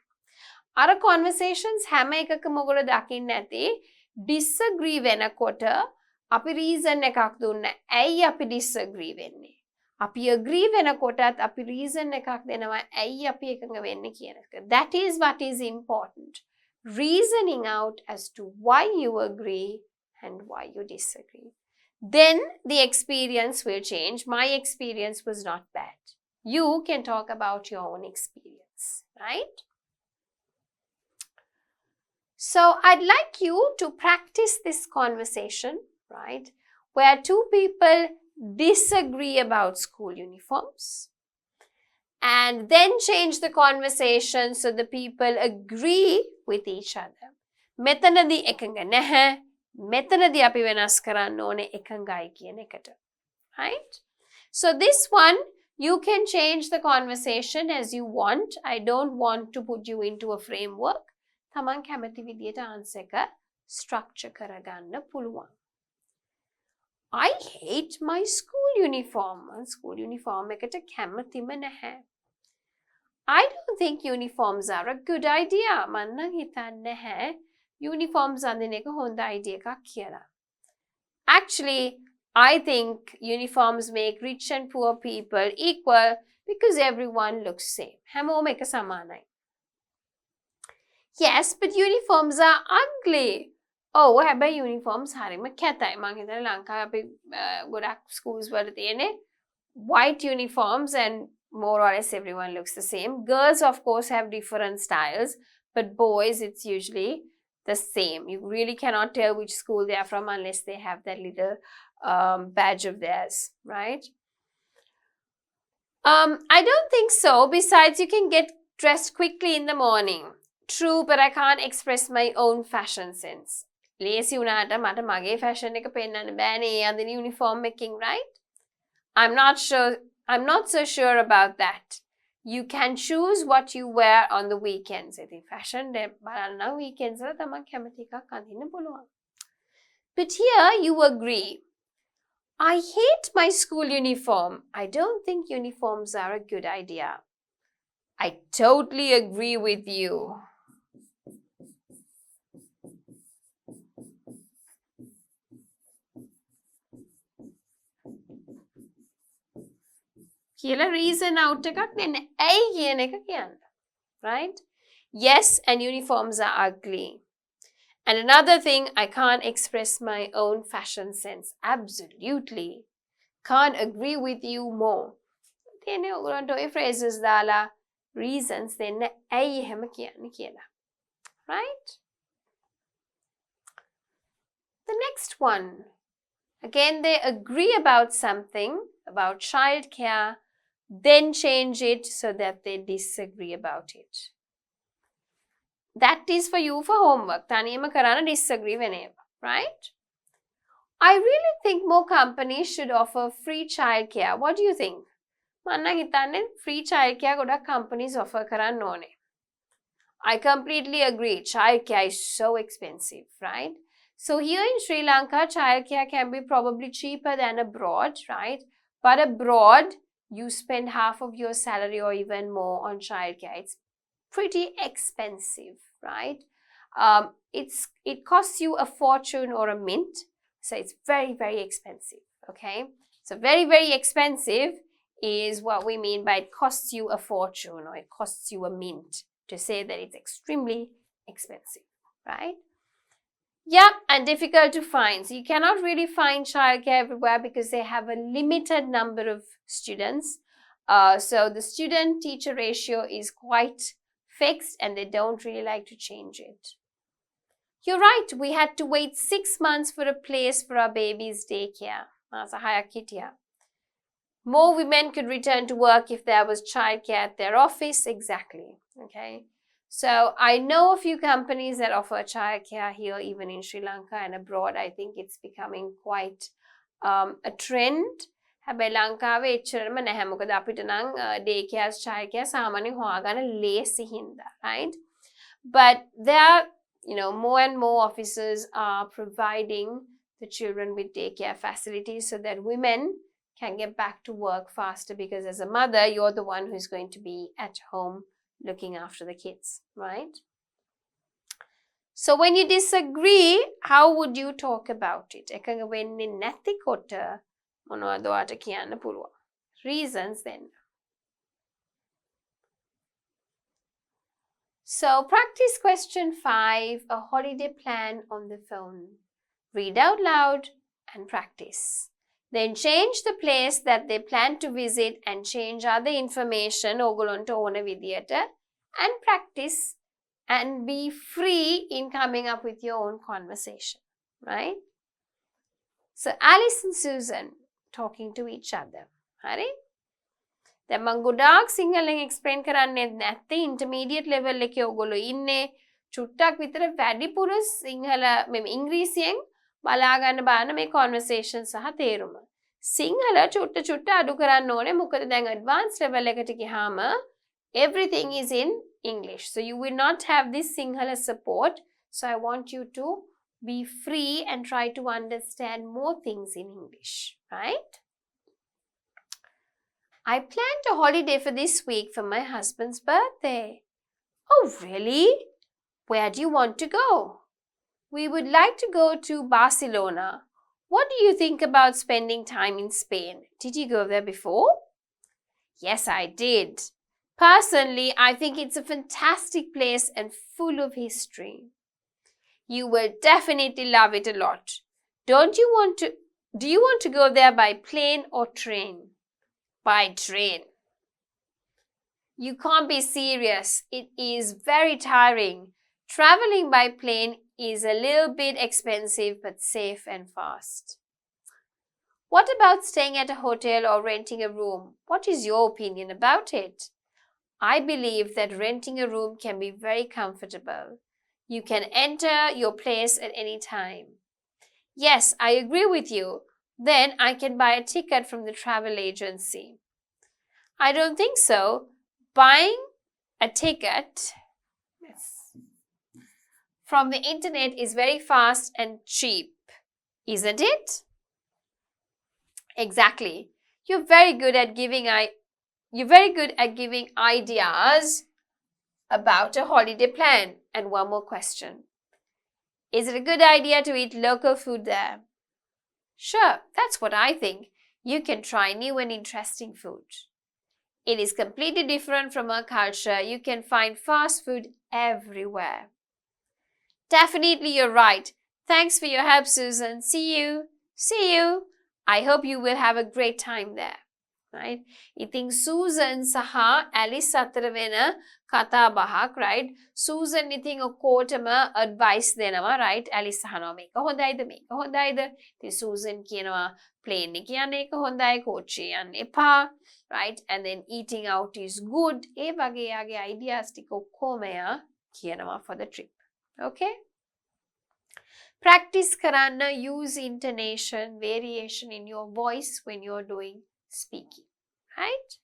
Our conversations හැම එකකම ඔයගොල්ලෝ දකින්න ඇති disagree වෙනකොට අපි reason එකක් දුන්න. ඇයි අපි disagree වෙන්නේ? අපි agree වෙනකොටත් අපි reason එකක් දෙනවා. ඇයි අපි එකඟ වෙන්නේ කියන එක. That is what is important. Reasoning out as to why you agree and why you disagree. Then the experience will change. My experience was not bad. You can talk about your own experience, right? So I'd like you to practice this conversation, right? Where two people disagree about school uniforms and then change the conversation so the people agree with each other. මෙතනදී එකඟ නැහැ. මෙතනදී අපි වෙනස් කරන්න ඕනේ එකඟයි කියන එකට. Right? So this one, you can change the conversation as you want. I don't want to put you into a framework. තමන් කැමති විදියට answer එක structure කරගන්න පුළුවන්. I hate my school uniform. School uniform ekata කැමතිම නැහැ. I don't think uniforms are a good idea. මම නම් හිතන්නේ නැහැ uniforms අඳින එක හොඳ idea එකක් කියලා. Actually, I think uniforms make rich and poor people equal because everyone looks same. හැමෝම එක සමානයි. Yes, but uniforms are ugly. Oh, හැබැයි uniforms හරිම කැතයි. මං හිතන්නේ ලංකාවේ අපි ගොඩක් schools වල තියෙන්නේ white uniforms and more or less everyone looks the same. Girls of course have different styles, but boys it's usually the same. You really cannot tell which school they are from unless they have that little badge of theirs, right? I don't think so. Besides, you can get dressed quickly in the morning. True, but I can't express my own fashion sense. Lazy වුණාට මට මගේ fashion එක පෙන්වන්න බෑනේ අඳින uniform එකකින්, right? I'm not so sure about that. You can choose what you wear on the weekends. ඉතින් fashion day බලන්න weekends වල තමයි කැමති එකක් අඳින්න පුළුවන්. But here you agree. I hate my school uniform. I don't think uniforms are a good idea. I totally agree with you. කියලා reason out එකක් දෙන්න. ඇයි කියන එක කියන්න. Right? Yes, and uniforms are ugly. And another thing, I can't express my own fashion sense. Absolutely. Can't agree with you more. තියෙන්නේ ඔයගොල්ලන්ට ඔය phrases දාලා reasons දෙන්න ඇයි එහෙම කියන්නේ කියලා. Right? The next one. Again, they agree about something, about childcare, then change it so that they disagree about it. That is for you for homework. තනියම කරන්න disagree whenever, right? I really think more companies should offer free childcare. What do you think? මම නම් හිතන්නේ free childcare ගොඩක් companies offer කරන්න ඕනේ. I completely agree. Childcare is so expensive, right? So here in Sri Lanka, childcare can be probably cheaper than abroad, right? But abroad, you spend half of your salary or even more on childcare. It's pretty expensive, right? It costs you a fortune or a mint. So it's very, very expensive, okay? So very, very expensive is what we mean by it costs you a fortune or it costs you a mint, to say that it's extremely expensive, right? Yeah, and difficult to find. So you cannot really find childcare everywhere because they have a limited number of students. So the student-teacher ratio is quite fixed and they don't really like to change it. You're right, we had to wait 6 months for a place for our baby's daycare. More women could return to work if there was childcare at their office. Exactly, okay? So I know a few companies that offer childcare here, even in Sri Lanka and abroad. I think it's becoming quite a trend. හැබැයි ලංකාවේ එච්චරම නැහැ. මොකද අපිට නම් daycare childcare සාමාන්‍යයෙන් හොයාගන්න ලේසි හින්දා, right? But there are, more and more offices are providing the children with daycare facilities so that women can get back to work faster, because as a mother, you're the one who's going to be at home looking after the kids, right? So when you disagree, how would you talk about it? එකඟ වෙන්නේ නැතිකොට මොනවද ඔයාට කියන්න පුළුවන්? Reasons then. So practice question 5, a holiday plan on the phone. Read out loud and practice. Then change the place that they plan to visit and change other information ඕගොල්ලන්ට ඕන විදියට and practice and be free in coming up with your own conversation, right? So Alice and Susan talking to each other. හරි? දැන් මම ගොඩාක් සිංහලෙන් explain කරන්නේ නැත්තේ intermediate level එකේ ඕගොල්ලෝ ඉන්නේ චුට්ටක් විතර වැඩිපුර සිංහල ඉංග්‍රීසියෙන් බලා ගන්න බලන මේ conversation සහ තේරුම. සිංහල චුට්ට අඩු කරන්න ඕනේ. මොකද දැන් advanced level එකට ගියාම everything is in English. So you will not have this Sinhala support. So I want you to be free and try to understand more things in English, right? I planned a holiday for this week for my husband's birthday. Oh, really? Where do you want to go? We would like to go to Barcelona. What do you think about spending time in Spain? Did you go there before? Yes, I did. Personally, I think it's a fantastic place and full of history. You will definitely love it a lot. Do you want to go there by plane or train? By train. You can't be serious. It is very tiring. Traveling by plane is a little bit expensive but safe and fast. What about staying at a hotel or renting a room? What is your opinion about it? I believe that renting a room can be very comfortable. You can enter your place at any time. Yes, I agree with you. Then I can buy a ticket from the travel agency. I don't think so. Buying a ticket from the internet is very fast and cheap, isn't it? Exactly. You're very good at giving ideas about a holiday plan. And one more question. Is it a good idea to eat local food there? Sure, that's what I think. You can try new and interesting food. It is completely different from our culture. You can find fast food everywhere. Definitely, you're right. Thanks for your help, Susan. See you. See you. I hope you will have a great time there. Right? ඉතින් Susan සහ Alice අතර වෙන කතා බහක්, right? Susan ඉතින් ඔක්කොටම advice දෙනවා, right? Alice අහනවා මේක හොඳයිද මේක හොඳයිද? ඉතින් Susan කියනවා plane එක යන්න එක හොඳයි, coach යන්න එපා, right? And then eating out is good. ඒ වගේ යාගේ ideas ටික ඔක්කොම එයා කියනවා for the trip. Okay? Practice karanna, use intonation, variation in your voice when you're doing speaking, right?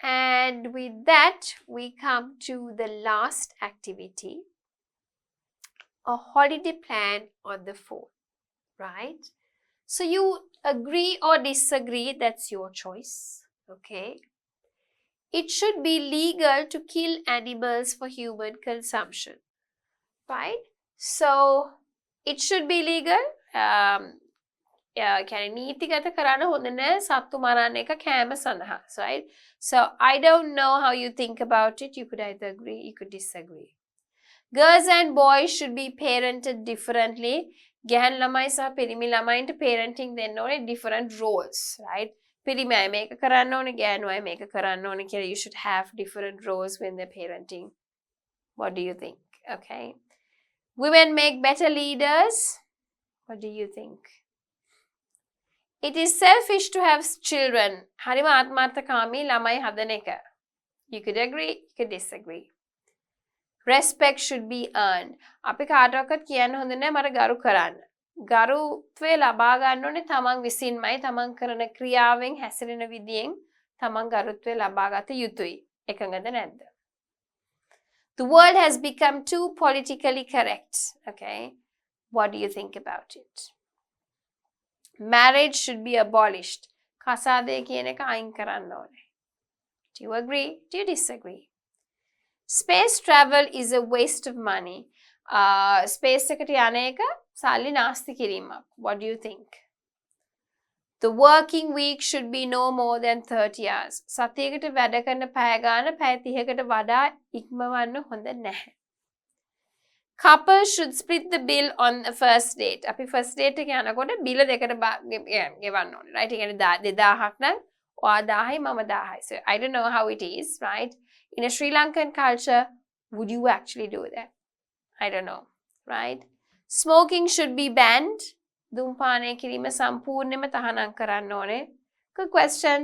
And with that, we come to the last activity, a holiday plan on the phone, right? So you agree or disagree, that's your choice, okay? It should be legal to kill animals for human consumption, right? So it should be legal. කියන්නේ නීතිගත කරන්න හොඳ නැහැ සත්තු මරන්න එක කෑම සඳහා, right? So I don't know how you think about it. You could either agree, you could disagree. Girls and boys should be parented differently. ගැහැණු ළමයි සහ පිරිමි ළමයින්ට parenting දෙන්න ඕනේ different roles, right? පිරිමි අය මේක කරන්න ඕනේ, ගැහැණු අය මේක කරන්න ඕනේ කියලා you should have different roles when they're parenting. What do you think? Okay. Women make better leaders. What do you think? It is selfish to have children. හරිම ආත්මාර්ථකාමී ළමයි හදන එක. You could agree, you could disagree. Respect should be earned. අපි කාටවත් කියන්න හොඳ නැහැ මට ගරු කරන්න. ගරුත්වය ලබා ගන්න ඕනේ තමන් විසින්මයි තමන් කරන ක්‍රියාවෙන් හැසිරෙන විදියෙන් තමන් ගරුත්වය ලබා ගත යුතුයි. එකඟද නැද්ද? The world has become too politically correct. Okay. What do you think about it? Marriage should be abolished. කසාදය කියන එක අයින් කරන්න ඕනේ. Do you agree? Do you disagree? Space travel is a waste of money. Space එකට යන එක සල්ලි නාස්ති කිරීමක්. What do you think? The working week should be no more than 30 hours. සතියකට වැඩ කරන පැය ගාන පැය 30කට වඩා ඉක්මවන්න හොඳ නැහැ. Couples should split the bill on the first date. අපි first date එක යනකොට bill දෙකට ගෙවන්න ඕනේ, right? ඒ කියන්නේ 2000ක් නම් ඔයා 1000යි මම 1000යි. So I don't know how it is, right? In a Sri Lankan culture, would you actually do that? I don't know, right? Smoking should be banned. Dhumpaane කිරීම සම්පූර්ණයෙන්ම තහනම් කරන්න ඕනේ. Good question.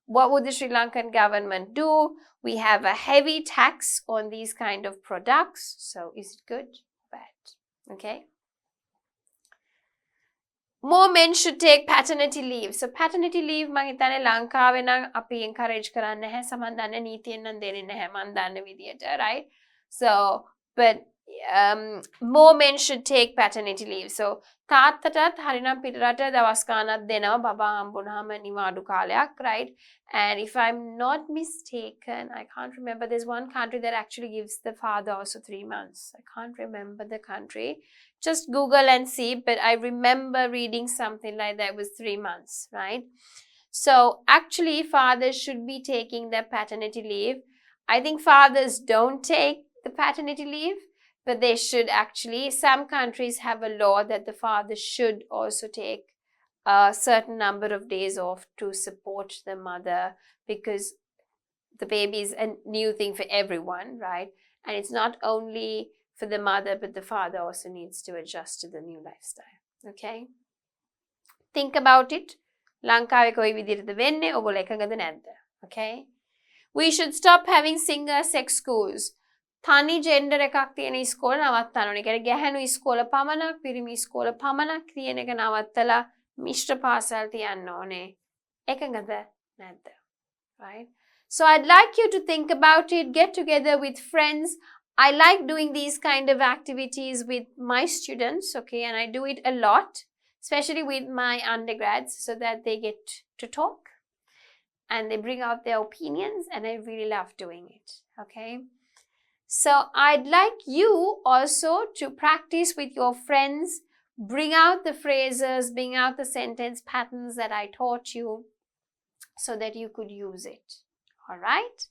What would the Sri Lankan government do? We have a heavy tax on these kind of products. So is it good or bad? Okay. More men should take paternity leave. So paternity leave මම හිතන්නේ ලංකාවේ නම් අපි encourage කරන්නේ නැහැ. සමන් දන්න නීතියෙන් නම් දෙන්නේ නැහැ මන් දන්න විදියට, right? So but more men should take paternity leave. So තාත්තටත් හරිනම් පිටරට දවස් ගානක් දෙනවා බබා හම්බුනහම නිවාඩු කාලයක්, right? And if I'm not mistaken, I can't remember, there's one country that actually gives the father also 3 months. I can't remember the country. Just Google and see, but I remember reading something like that was 3 months, right? So actually fathers should be taking their paternity leave. I think fathers don't take the paternity leave, but they should actually. Some countries have a law that the father should also take a certain number of days off to support the mother, because the baby is a new thing for everyone, right? And it's not only for the mother, but the father also needs to adjust to the new lifestyle. Okay? Think about it. ලංකාවේ කොයි විදිහටද වෙන්නේ? ඔයගොල්ලෝ එකඟද නැද්ද? Okay? We should stop having single sex schools. තනි gender එකක් තියෙන ඉස්කෝල නවත්තන්න ඕනේ. ඒ කියන්නේ ගැහැණු ඉස්කෝල පමණක්, පිරිමි ඉස්කෝල පමණක් තියෙන එක නවත්තලා මිශ්‍ර පාසල් තියන්න ඕනේ. එකඟද නැද්ද? Right? So I'd like you to think about it, get together with friends. I like doing these kind of activities with my students, okay? And I do it a lot, especially with my undergrads, so that they get to talk and they bring out their opinions, and I really love doing it, okay? So I'd like you also to practice with your friends, bring out the phrases, bring out the sentence patterns that I taught you so that you could use it. All right?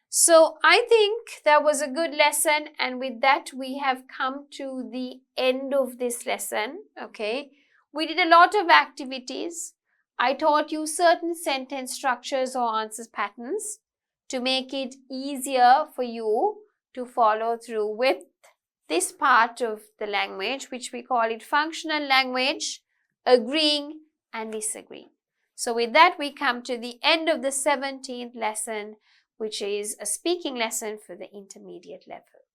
So I think that was a good lesson, and with that we have come to the end of this lesson, okay? We did a lot of activities. I taught you certain sentence structures or answers patterns to make it easier for you to follow through with this part of the language, which we call it functional language, agreeing and disagreeing. So with that, we come to the end of the 17th lesson, which is a speaking lesson for the intermediate level.